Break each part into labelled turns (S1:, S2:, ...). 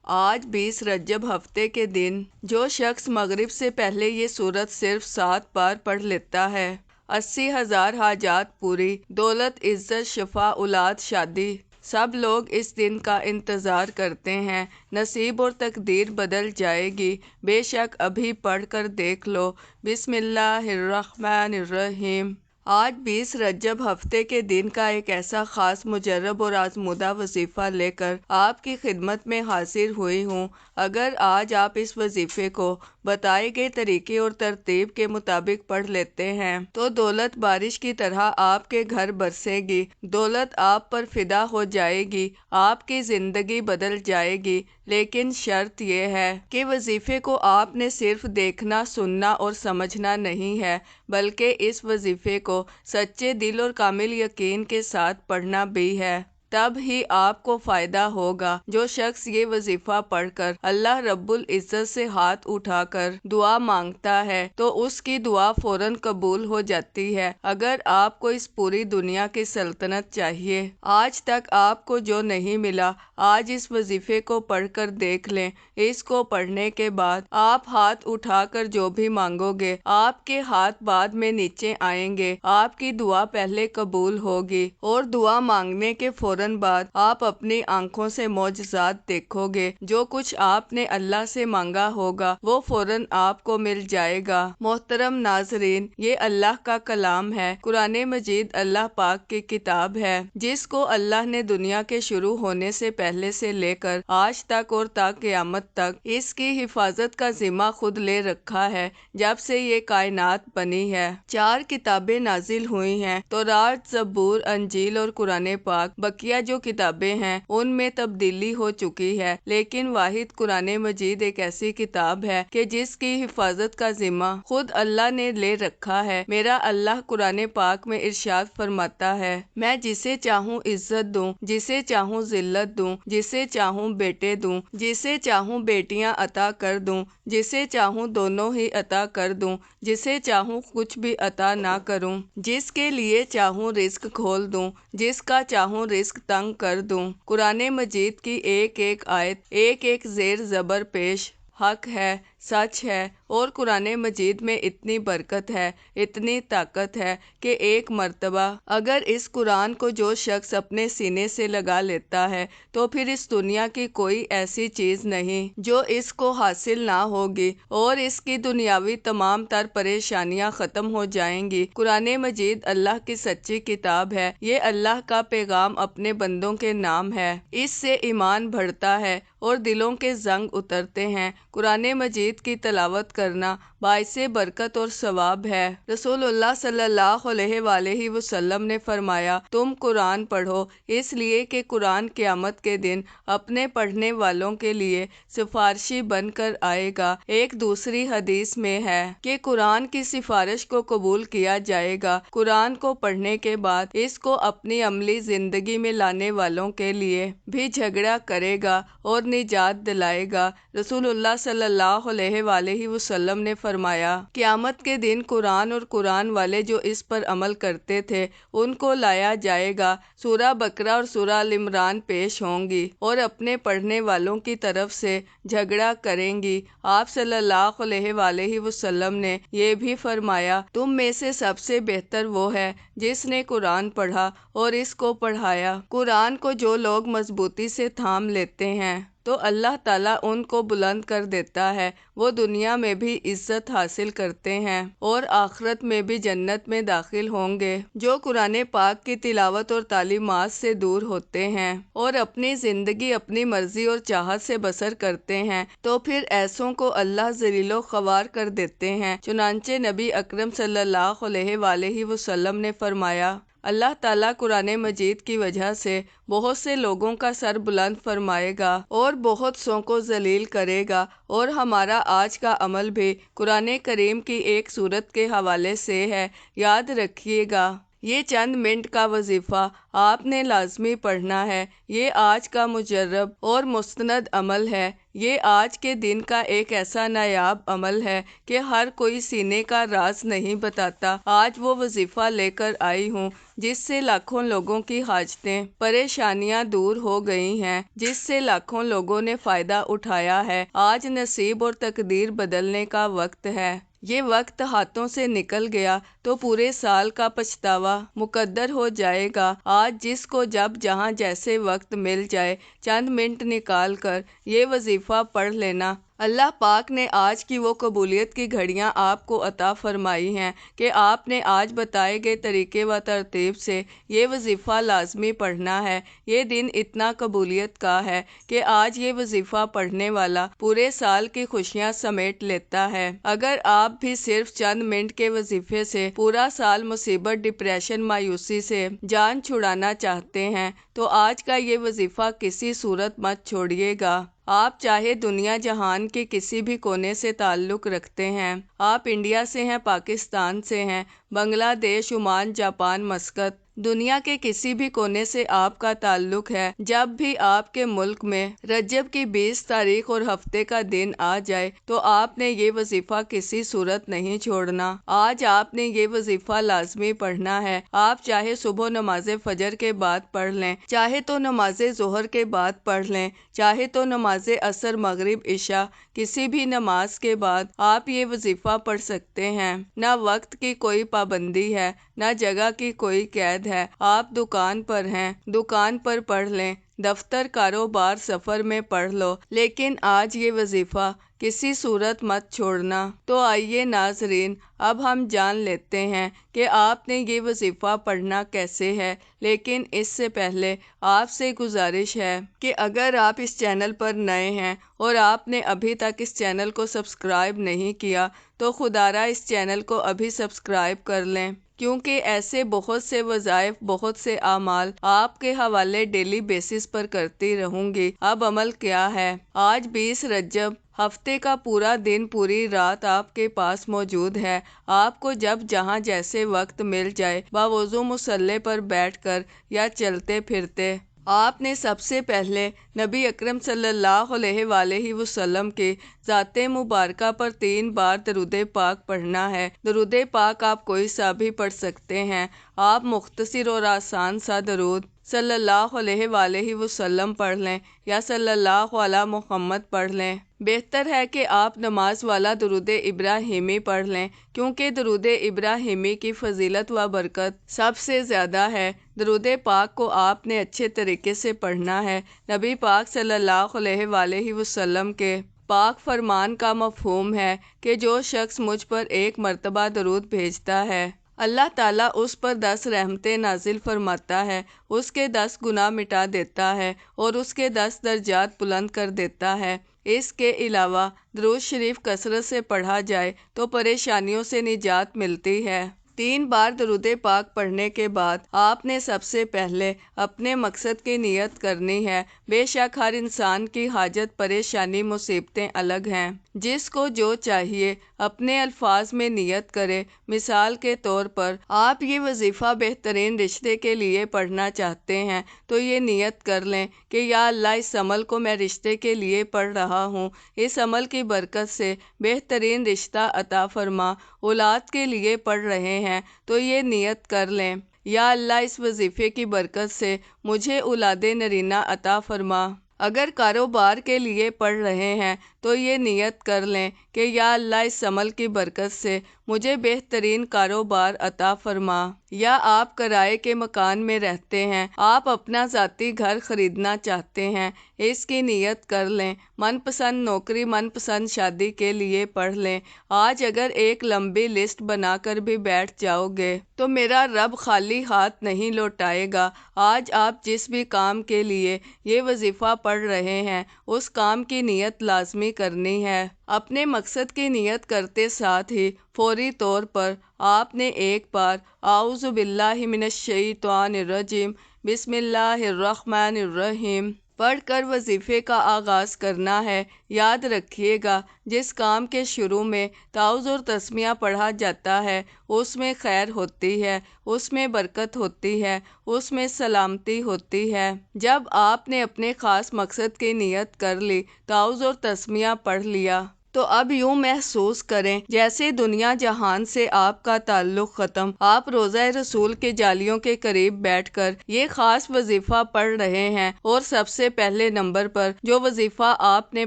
S1: آج 20 رجب ہفتے کے دن جو شخص مغرب سے پہلے یہ سورت صرف 7 بار پڑھ لیتا ہے، 80,000 حاجات پوری، دولت، عزت، شفا، اولاد، شادی۔ سب لوگ اس دن کا انتظار کرتے ہیں۔ نصیب اور تقدیر بدل جائے گی۔ بے شک ابھی پڑھ کر دیکھ لو۔ بسم اللہ الرحمن الرحیم۔ آج 20 رجب ہفتے کے دن کا ایک ایسا خاص، مجرب اور آزمودہ وظیفہ لے کر آپ کی خدمت میں حاضر ہوئی ہوں۔ اگر آج آپ اس وظیفے کو بتائے گئے طریقے اور ترتیب کے مطابق پڑھ لیتے ہیں تو دولت بارش کی طرح آپ کے گھر برسے گی، دولت آپ پر فدا ہو جائے گی، آپ کی زندگی بدل جائے گی۔ لیکن شرط یہ ہے کہ وظیفے کو آپ نے صرف دیکھنا، سننا اور سمجھنا نہیں ہے، بلکہ اس وظیفے کو سچے دل اور کامل یقین کے ساتھ پڑھنا بھی ہے۔ تب ہی آپ کو فائدہ ہوگا۔ جو شخص یہ وظیفہ پڑھ کر اللہ رب العزت سے ہاتھ اٹھا کر دعا مانگتا ہے تو اس کی دعا فوراً قبول ہو جاتی ہے۔ اگر آپ کو اس پوری دنیا کی سلطنت چاہیے، آج تک آپ کو جو نہیں ملا، آج اس وظیفے کو پڑھ کر دیکھ لیں۔ اس کو پڑھنے کے بعد آپ ہاتھ اٹھا کر جو بھی مانگو گے، آپ کے ہاتھ بعد میں نیچے آئیں گے، آپ کی دعا پہلے قبول ہوگی، اور دعا مانگنے کے فوراً بعد آپ اپنی آنکھوں سے معجزات دیکھو گے۔ جو کچھ آپ نے اللہ سے مانگا ہوگا وہ فوراً آپ کو مل جائے گا۔ محترم ناظرین، یہ اللہ کا کلام ہے۔ قرآن مجید اللہ پاک کی کتاب ہے، جس کو اللہ نے دنیا کے شروع ہونے سے پہلے سے لے کر آج تک اور تا قیامت تک اس کی حفاظت کا ذمہ خود لے رکھا ہے۔ جب سے یہ کائنات بنی ہے 4 کتابیں نازل ہوئی ہیں، تورات، زبور، انجیل اور قرآن پاک۔ بقیہ جو کتابیں ہیں ان میں تبدیلی ہو چکی ہے، لیکن واحد قرآن مجید ایک ایسی کتاب ہے کہ جس کی حفاظت کا ذمہ خود اللہ نے لے رکھا ہے۔ میرا اللہ قرآن پاک میں ارشاد فرماتا ہے، میں جسے چاہوں عزت دوں، جسے چاہوں ذلت دوں، جسے چاہوں بیٹے دوں، جسے چاہوں بیٹیاں عطا کر دوں، جسے چاہوں دونوں ہی عطا کر دوں، جسے چاہوں کچھ بھی عطا نہ کروں، جس کے لیے چاہوں رزق کھول دوں، جس کا چاہوں رزق تنگ کر دوں۔ قرآن مجید کی ایک ایک آیت، ایک ایک زیر زبر پیش حق ہے، سچ ہے، اور قرآن مجید میں اتنی برکت ہے، اتنی طاقت ہے کہ ایک مرتبہ اگر اس قرآن کو جو شخص اپنے سینے سے لگا لیتا ہے تو پھر اس دنیا کی کوئی ایسی چیز نہیں جو اس کو حاصل نہ ہوگی، اور اس کی دنیاوی تمام تر پریشانیاں ختم ہو جائیں گی۔ قرآن مجید اللہ کی سچی کتاب ہے۔ یہ اللہ کا پیغام اپنے بندوں کے نام ہے۔ اس سے ایمان بڑھتا ہے اور دلوں کے زنگ اترتے ہیں۔ قرآن مجید کی تلاوت کرنا باعث برکت اور ثواب ہے۔ رسول اللہ صلی اللہ علیہ وآلہ وسلم نے فرمایا، تم قرآن پڑھو، اس لیے کہ قرآن قیامت کے دن اپنے پڑھنے والوں کے لیے سفارشی بن کر آئے گا۔ ایک دوسری حدیث میں ہے کہ قرآن کی سفارش کو قبول کیا جائے گا۔ قرآن کو پڑھنے کے بعد اس کو اپنی عملی زندگی میں لانے والوں کے لیے بھی جھگڑا کرے گا اور نجات دلائے گا۔ رسول اللہ صلی اللہ علیہ وآلہ وسلم نے فرمایا، قیامت کے دن قرآن اور قرآن والے جو اس پر عمل کرتے تھے ان کو لایا جائے گا، سورہ بقرہ اور سورہ آل عمران پیش ہوں گی اور اپنے پڑھنے والوں کی طرف سے جھگڑا کریں گی۔ آپ صلی اللہ علیہ وآلہ وسلم نے یہ بھی فرمایا، تم میں سے سب سے بہتر وہ ہے جس نے قرآن پڑھا اور اس کو پڑھایا۔ قرآن کو جو لوگ مضبوطی سے تھام لیتے ہیں تو اللہ تعالیٰ ان کو بلند کر دیتا ہے، وہ دنیا میں بھی عزت حاصل کرتے ہیں اور آخرت میں بھی جنت میں داخل ہوں گے۔ جو قرآن پاک کی تلاوت اور تعلیمات سے دور ہوتے ہیں اور اپنی زندگی اپنی مرضی اور چاہت سے بسر کرتے ہیں تو پھر ایسوں کو اللہ ذلیل و خوار کر دیتے ہیں۔ چنانچہ نبی اکرم صلی اللہ علیہ وآلہ وسلم نے فرمایا، اللہ تعالیٰ قرآن مجید کی وجہ سے بہت سے لوگوں کا سر بلند فرمائے گا اور بہت سوں کو ذلیل کرے گا، اور ہمارا آج کا عمل بھی قرآن کریم کی ایک سورت کے حوالے سے ہے۔ یاد رکھیے گا، یہ چند منٹ کا وظیفہ آپ نے لازمی پڑھنا ہے۔ یہ آج کا مجرب اور مستند عمل ہے۔ یہ آج کے دن کا ایک ایسا نایاب عمل ہے کہ ہر کوئی سینے کا راز نہیں بتاتا۔ آج وہ وظیفہ لے کر آئی ہوں جس سے لاکھوں لوگوں کی حاجتیں، پریشانیاں دور ہو گئی ہیں، جس سے لاکھوں لوگوں نے فائدہ اٹھایا ہے۔ آج نصیب اور تقدیر بدلنے کا وقت ہے۔ یہ وقت ہاتھوں سے نکل گیا تو پورے سال کا پچھتاوا مقدر ہو جائے گا۔ آج جس کو جب جہاں جیسے وقت مل جائے، چند منٹ نکال کر یہ وظیفہ پڑھ لینا۔ اللہ پاک نے آج کی وہ قبولیت کی گھڑیاں آپ کو عطا فرمائی ہیں کہ آپ نے آج بتائے گئے طریقے و ترتیب سے یہ وظیفہ لازمی پڑھنا ہے۔ یہ دن اتنا قبولیت کا ہے کہ آج یہ وظیفہ پڑھنے والا پورے سال کی خوشیاں سمیٹ لیتا ہے۔ اگر آپ بھی صرف چند منٹ کے وظیفے سے پورا سال مصیبت، ڈپریشن، مایوسی سے جان چھڑانا چاہتے ہیں تو آج کا یہ وظیفہ کسی صورت مت چھوڑیے گا۔ آپ چاہے دنیا جہان کے کسی بھی کونے سے تعلق رکھتے ہیں، آپ انڈیا سے ہیں، پاکستان سے ہیں، بنگلہ دیش، عمان، جاپان، مسقط، دنیا کے کسی بھی کونے سے آپ کا تعلق ہے، جب بھی آپ کے ملک میں رجب کی 20 تاریخ اور ہفتے کا دن آ جائے تو آپ نے یہ وظیفہ کسی صورت نہیں چھوڑنا۔ آج آپ نے یہ وظیفہ لازمی پڑھنا ہے۔ آپ چاہے صبح نماز فجر کے بعد پڑھ لیں، چاہے تو نماز ظہر کے بعد پڑھ لیں، چاہے تو نماز عصر، مغرب، عشاء، کسی بھی نماز کے بعد آپ یہ وظیفہ پڑھ سکتے ہیں۔ نہ وقت کی کوئی پابندی ہے، نہ جگہ کی کوئی قید ہے۔ آپ دکان پر ہیں، دکان پر پڑھ لیں، دفتر، کاروبار، سفر میں پڑھ لو، لیکن آج یہ وظیفہ کسی صورت مت چھوڑنا۔ تو آئیے ناظرین، اب ہم جان لیتے ہیں کہ آپ نے یہ وظیفہ پڑھنا کیسے ہے، لیکن اس سے پہلے آپ سے گزارش ہے کہ اگر آپ اس چینل پر نئے ہیں اور آپ نے ابھی تک اس چینل کو سبسکرائب نہیں کیا تو خدارا اس چینل کو ابھی سبسکرائب کر لیں، کیونکہ ایسے بہت سے وظائف، بہت سے اعمال آپ کے حوالے ڈیلی بیسس پر کرتی رہوں گی۔ اب عمل کیا ہے؟ آج 20 رجب، ہفتے کا پورا دن، پوری رات آپ کے پاس موجود ہے۔ آپ کو جب جہاں جیسے وقت مل جائے، باوضو مصلی پر بیٹھ کر یا چلتے پھرتے، آپ نے سب سے پہلے نبی اکرم صلی اللہ علیہ وآلہ وسلم کی ذات مبارکہ پر 3 بار درود پاک پڑھنا ہے۔ درود پاک آپ کوئی سا بھی پڑھ سکتے ہیں۔ آپ مختصر اور آسان سا درود صلی اللہ علیہ وآلہ وسلم پڑھ لیں یا صلی اللہ علی محمد پڑھ لیں۔ بہتر ہے کہ آپ نماز والا درود ابراہیمی پڑھ لیں، کیونکہ درود ابراہیمی کی فضیلت و برکت سب سے زیادہ ہے۔ درود پاک کو آپ نے اچھے طریقے سے پڑھنا ہے۔ نبی پاک صلی اللہ علیہ وآلہ وسلم کے پاک فرمان کا مفہوم ہے کہ جو شخص مجھ پر 1 مرتبہ درود بھیجتا ہے، اللہ تعالیٰ اس پر 10 رحمتیں نازل فرماتا ہے، اس کے 10 گناہ مٹا دیتا ہے اور اس کے 10 درجات بلند کر دیتا ہے۔ اس کے علاوہ درود شریف کثرت سے پڑھا جائے تو پریشانیوں سے نجات ملتی ہے۔ 3 بار درود پاک پڑھنے کے بعد آپ نے سب سے پہلے اپنے مقصد کی نیت کرنی ہے۔ بے شک ہر انسان کی حاجت، پریشانی، مصیبتیں الگ ہیں۔ جس کو جو چاہیے اپنے الفاظ میں نیت کرے۔ مثال کے طور پر آپ یہ وظیفہ بہترین رشتے کے لیے پڑھنا چاہتے ہیں تو یہ نیت کر لیں کہ یا اللہ، اس عمل کو میں رشتے کے لیے پڑھ رہا ہوں، اس عمل کی برکت سے بہترین رشتہ عطا فرما۔ اولاد کے لیے پڑھ رہے ہیں تو یہ نیت کر لیں، یا اللہ، اس وظیفے کی برکت سے مجھے اولاد نرینہ عطا فرما۔ اگر کاروبار کے لیے پڑھ رہے ہیں تو یہ نیت کر لیں کہ یا اللہ، اس عمل کی برکت سے مجھے بہترین کاروبار عطا فرما۔ یا آپ کرائے کے مکان میں رہتے ہیں، آپ اپنا ذاتی گھر خریدنا چاہتے ہیں، اس کی نیت کر لیں۔ من پسند نوکری، من پسند شادی کے لیے پڑھ لیں۔ آج اگر ایک لمبی لسٹ بنا کر بھی بیٹھ جاؤ گے تو میرا رب خالی ہاتھ نہیں لوٹائے گا۔ آج آپ جس بھی کام کے لیے یہ وظیفہ پڑھ رہے ہیں، اس کام کی نیت لازمی کرنی ہے۔ اپنے مقصد کی نیت کرتے ساتھ ہی فوری طور پر آپ نے 1 بار اعوذ باللہ من الشیطان الرجیم، بسم اللہ الرحمن الرحیم پڑھ کر وظیفے کا آغاز کرنا ہے۔ یاد رکھیے گا، جس کام کے شروع میں تعوذ اور تسمیہ پڑھا جاتا ہے اس میں خیر ہوتی ہے، اس میں برکت ہوتی ہے، اس میں سلامتی ہوتی ہے۔ جب آپ نے اپنے خاص مقصد کی نیت کر لی، تعوذ اور تسمیہ پڑھ لیا، تو اب یوں محسوس کریں جیسے دنیا جہان سے آپ کا تعلق ختم۔ آپ روضہ رسول کے جالیوں کے قریب بیٹھ کر یہ خاص وظیفہ پڑھ رہے ہیں، اور سب سے پہلے نمبر پر جو وظیفہ آپ نے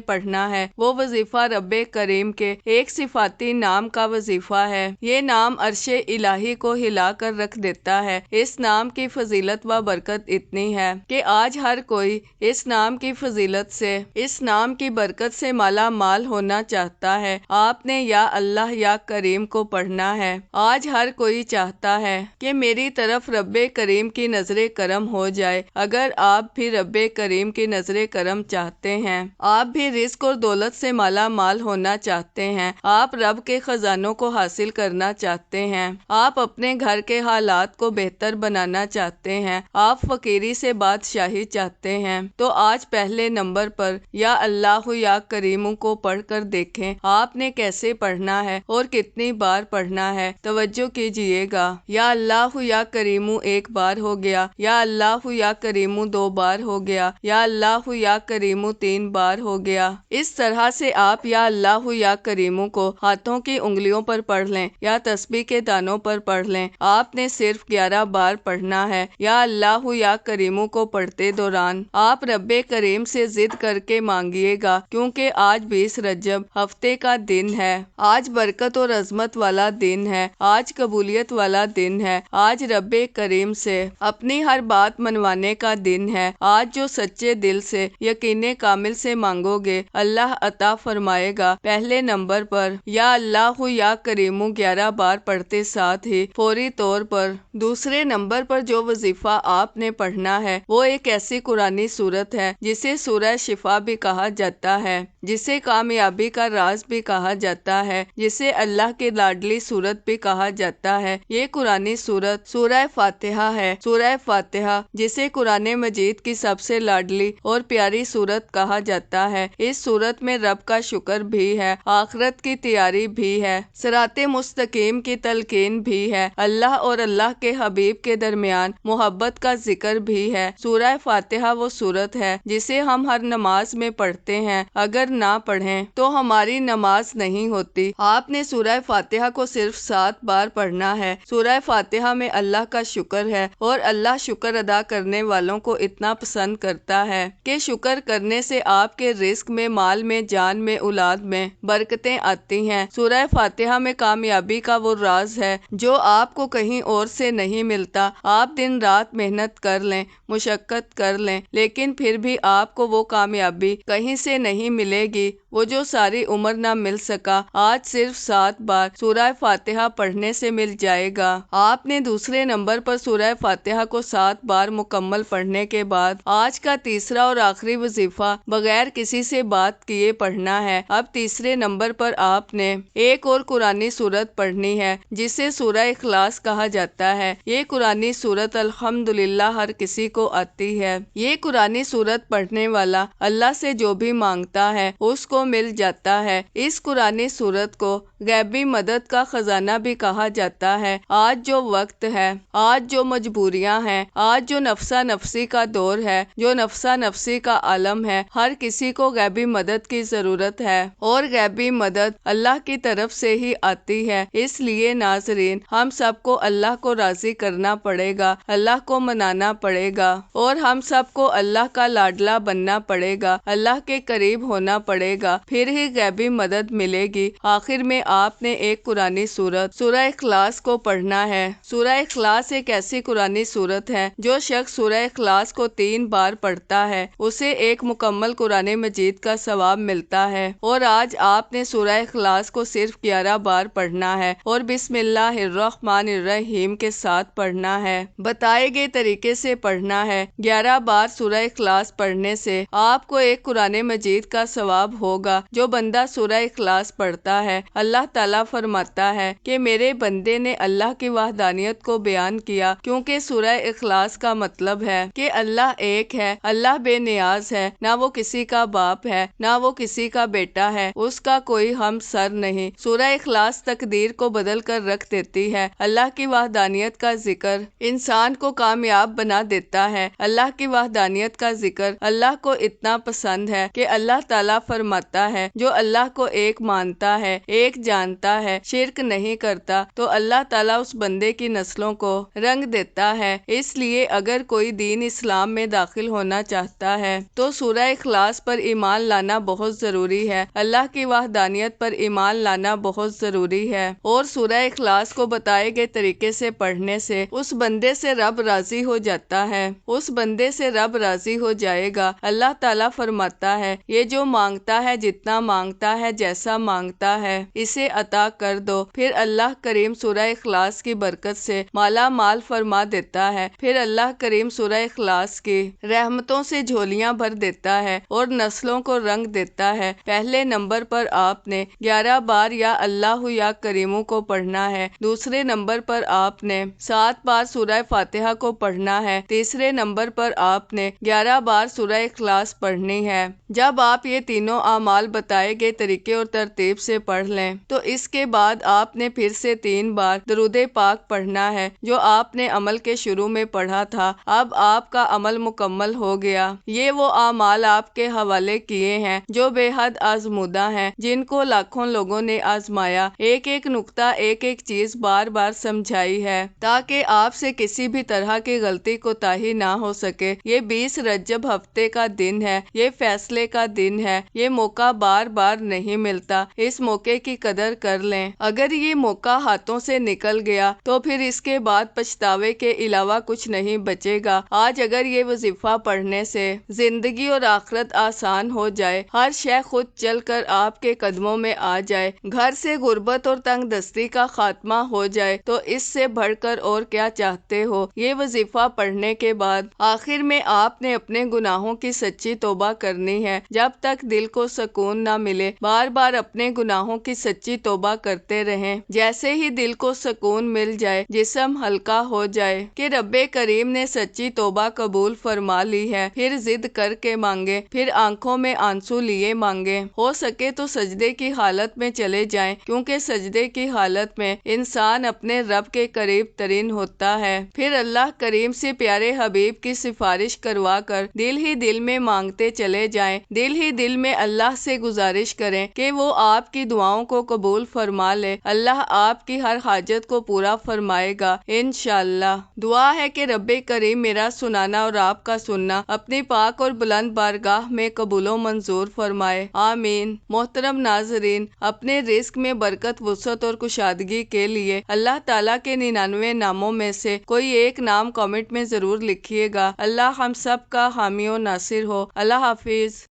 S1: پڑھنا ہے وہ وظیفہ رب کریم کے ایک صفاتی نام کا وظیفہ ہے۔ یہ نام عرش الہی کو ہلا کر رکھ دیتا ہے۔ اس نام کی فضیلت و برکت اتنی ہے کہ آج ہر کوئی اس نام کی فضیلت سے، اس نام کی برکت سے مالا مال ہونا چاہتا ہے۔ آپ نے یا اللہ یا کریم کو پڑھنا ہے۔ آج ہر کوئی چاہتا ہے کہ میری طرف رب کریم کی نظر کرم ہو جائے۔ اگر آپ بھی رب کریم کی نظر کرم چاہتے ہیں، آپ بھی رزق اور دولت سے مالا مال ہونا چاہتے ہیں، آپ رب کے خزانوں کو حاصل کرنا چاہتے ہیں، آپ اپنے گھر کے حالات کو بہتر بنانا چاہتے ہیں، آپ فقیری سے بادشاہی چاہتے ہیں، تو آج پہلے نمبر پر یا اللہ یا کریم کو پڑھ کر دیکھیں آپ نے کیسے پڑھنا ہے اور کتنی بار پڑھنا ہے۔ توجہ کیجئے گا، یا اللہ یا کریم ایک بار ہو گیا، یا اللہ یا کریم 2 بار ہو گیا، یا اللہ یا کریم 3 بار ہو گیا۔ اس طرح سے آپ یا اللہ یا کریم کو ہاتھوں کی انگلیوں پر پڑھ لیں یا تسبیح کے دانوں پر پڑھ لیں۔ آپ نے صرف 11 بار پڑھنا ہے۔ یا اللہ یا کریم کو پڑھتے دوران آپ رب کریم سے ضد کر کے مانگیے گا، کیونکہ آج 20 رجب ہفتے کا دن ہے، آج برکت اور عظمت والا دن ہے، آج قبولیت والا دن ہے، آج رب کریم سے اپنی ہر بات منوانے کا دن ہے۔ آج جو سچے دل سے یقین کامل سے مانگو گے اللہ عطا فرمائے گا۔ پہلے نمبر پر یا اللہ یا کریم 11 بار پڑھتے ساتھ ہی فوری طور پر دوسرے نمبر پر جو وظیفہ آپ نے پڑھنا ہے وہ ایک ایسی قرآنی سورت ہے جسے سورہ شفا بھی کہا جاتا ہے، جسے کامیابی کا راز بھی کہا جاتا ہے، جسے اللہ کی لاڈلی سورت بھی کہا جاتا ہے۔ یہ قرآنی سورت سورہ فاتحہ ہے۔ سورہ فاتحہ جسے قرآن مجید کی سب سے لاڈلی اور پیاری سورت کہا جاتا ہے، اس سورت میں رب کا شکر بھی ہے، آخرت کی تیاری بھی ہے، صراط مستقیم کی تلقین بھی ہے، اللہ اور اللہ کے حبیب کے درمیان محبت کا ذکر بھی ہے۔ سورہ فاتحہ وہ سورت ہے جسے ہم ہر نماز میں پڑھتے ہیں، اگر نہ پڑھیں تو ہماری نماز نہیں ہوتی۔ آپ نے سورہ فاتحہ کو صرف 7 بار پڑھنا ہے۔ سورہ فاتحہ میں اللہ کا شکر ہے، اور اللہ شکر ادا کرنے والوں کو اتنا پسند کرتا ہے کہ شکر کرنے سے آپ کے رزق میں، مال میں، جان میں، اولاد میں برکتیں آتی ہیں۔ سورہ فاتحہ میں کامیابی کا وہ راز ہے جو آپ کو کہیں اور سے نہیں ملتا۔ آپ دن رات محنت کر لیں، مشقت کر لیں، لیکن پھر بھی آپ کو وہ کامیابی کہیں سے نہیں ملے گی، وہ جو ساری عمر نہ مل سکا، آج صرف 7 بار سورہ فاتحہ پڑھنے سے مل جائے گا۔ آپ نے دوسرے نمبر پر سورہ فاتحہ کو 7 بار مکمل پڑھنے کے بعد آج کا تیسرا اور آخری وظیفہ بغیر کسی سے بات کیے پڑھنا ہے۔ اب تیسرے نمبر پر آپ نے ایک اور قرآنی سورت پڑھنی ہے جسے سورہ اخلاص کہا جاتا ہے۔ یہ قرآنی سورت الحمدللہ ہر کسی کو آتی ہے۔ یہ قرآنی سورت پڑھنے والا اللہ سے جو بھی مانگتا ہے اس کو مل جاتا ہے۔ اس قرآنی سورت کو غیبی مدد کا خزانہ بھی کہا جاتا ہے۔ آج جو وقت ہے، آج جو مجبوریاں ہیں، آج جو نفسا نفسی کا دور ہے، جو نفسا نفسی کا عالم ہے، ہر کسی کو غیبی مدد کی ضرورت ہے، اور غیبی مدد اللہ کی طرف سے ہی آتی ہے۔ اس لیے ناظرین، ہم سب کو اللہ کو راضی کرنا پڑے گا، اللہ کو منانا پڑے گا، اور ہم سب کو اللہ کا لاڈلا بننا پڑے گا، اللہ کے قریب ہونا پڑے گا، پھر ہی غیبی مدد ملے گی۔ آخر میں آپ نے ایک قرآنی سورت سورہ اخلاص کو پڑھنا ہے۔ سورہ اخلاص ایک ایسی قرآنی سورت ہے جو شخص سورہ اخلاص کو 3 بار پڑھتا ہے اسے ایک مکمل قرآن مجید کا ثواب ملتا ہے۔ اور آج آپ نے سورہ اخلاص کو صرف 11 بار پڑھنا ہے اور بسم اللہ الرحمن الرحیم کے ساتھ پڑھنا ہے، بتائے گئے طریقے سے پڑھنا ہے۔ 11 بار سورہ اخلاص پڑھنے سے آپ کو ایک قرآن مجید کا ثواب ہوگا۔ ہوگا جو بندہ سورہ اخلاص پڑھتا ہے۔ اللہ تعالیٰ فرماتا ہے کہ میرے بندے نے اللہ کی وحدانیت کو بیان کیا، کیونکہ سورہ اخلاص کا مطلب ہے کہ اللہ ایک ہے، اللہ بے نیاز ہے، نہ وہ کسی کا باپ ہے نہ وہ کسی کا بیٹا ہے، اس کا کوئی ہم سر نہیں۔ سورہ اخلاص تقدیر کو بدل کر رکھ دیتی ہے۔ اللہ کی وحدانیت کا ذکر انسان کو کامیاب بنا دیتا ہے۔ اللہ کی وحدانیت کا ذکر اللہ کو اتنا پسند ہے کہ اللہ تعالیٰ فرماتا ہے جو اللہ کو ایک مانتا ہے، ایک جانتا ہے، شرک نہیں کرتا، تو اللہ تعالیٰ اس بندے کی نسلوں کو رنگ دیتا ہے۔ اس لیے اگر کوئی دین اسلام میں داخل ہونا چاہتا ہے تو سورہ اخلاص پر ایمان لانا بہت ضروری ہے، اللہ کی وحدانیت پر ایمان لانا بہت ضروری ہے، اور سورہ اخلاص کو بتائے گئے طریقے سے پڑھنے سے اس بندے سے رب راضی ہو جاتا ہے، اس بندے سے رب راضی ہو جائے گا۔ اللہ تعالیٰ فرماتا ہے یہ جو مانگتا ہے، جتنا مانگتا ہے، جیسا مانگتا ہے، اسے عطا کر دو۔ پھر اللہ کریم سورہ اخلاص کی برکت سے مالا مال فرما دیتا ہے۔ پھر اللہ کریم سورہ اخلاص کی رحمتوں سے جھولیاں بھر دیتا ہے اور نسلوں کو رنگ دیتا ہے۔ پہلے نمبر پر آپ نے 11 بار یا اللہ یا کریموں کو پڑھنا ہے، دوسرے نمبر پر آپ نے 7 بار سورہ فاتحہ کو پڑھنا ہے، تیسرے نمبر پر آپ نے 11 بار سورہ اخلاص پڑھنی ہے۔ جب آپ یہ تینوں اعمال بتائے گئے طریقے اور ترتیب سے پڑھ لیں تو اس کے بعد آپ نے پھر سے 3 بار درود پاک پڑھنا ہے جو آپ نے عمل کے شروع میں پڑھا تھا۔ اب آپ کا عمل مکمل ہو گیا۔ یہ وہ اعمال آپ کے حوالے کیے ہیں جو بے حد آزمودہ ہیں، جن کو لاکھوں لوگوں نے آزمایا، ایک ایک نقطہ، ایک ایک چیز بار بار سمجھائی ہے تاکہ آپ سے کسی بھی طرح کی غلطی کوتاہی نہ ہو سکے۔ یہ 20 رجب ہفتے کا دن ہے، یہ فیصلے کا دن ہے، یہ موقع بار بار نہیں ملتا، اس موقع کی قدر کر لیں۔ اگر یہ موقع ہاتھوں سے نکل گیا تو پھر اس کے بعد پچھتاوے کے علاوہ کچھ نہیں بچے گا۔ آج اگر یہ وظیفہ پڑھنے سے زندگی اور آخرت آسان ہو جائے، ہر شے خود چل کر آپ کے قدموں میں آ جائے، گھر سے غربت اور تنگ دستی کا خاتمہ ہو جائے، تو اس سے بڑھ کر اور کیا چاہتے ہو؟ یہ وظیفہ پڑھنے کے بعد آخر میں آپ نے اپنے گناہوں کی سچی توبہ کرنی ہے۔ جب تک دل کو سکون نہ ملے بار بار اپنے گناہوں کی سچی توبہ کرتے رہیں۔ جیسے ہی دل کو سکون مل جائے، جسم ہلکا ہو جائے کہ رب کریم نے سچی توبہ قبول فرما لی ہے، پھر ضد کر کے مانگے، پھر آنکھوں میں آنسو لیے مانگے، ہو سکے تو سجدے کی حالت میں چلے جائیں، کیونکہ سجدے کی حالت میں انسان اپنے رب کے قریب ترین ہوتا ہے۔ پھر اللہ کریم سے پیارے حبیب کی سفارش کروا کر دل ہی دل میں مانگتے چلے جائیں، دل ہی دل میں اللہ سے گزارش کریں کہ وہ آپ کی دعاؤں کو قبول فرما لے۔ اللہ آپ کی ہر حاجت کو پورا فرمائے گا انشاءاللہ۔ دعا ہے کہ رب کریم میرا سنانا اور آپ کا سننا اپنی پاک اور بلند بارگاہ میں قبول و منظور فرمائے، آمین۔ محترم ناظرین، اپنے رزق میں برکت، وسعت اور کشادگی کے لیے اللہ تعالیٰ کے 99 ناموں میں سے کوئی ایک نام کامنٹ میں ضرور لکھیے گا۔ اللہ ہم سب کا حامی و ناصر ہو۔ اللہ حافظ۔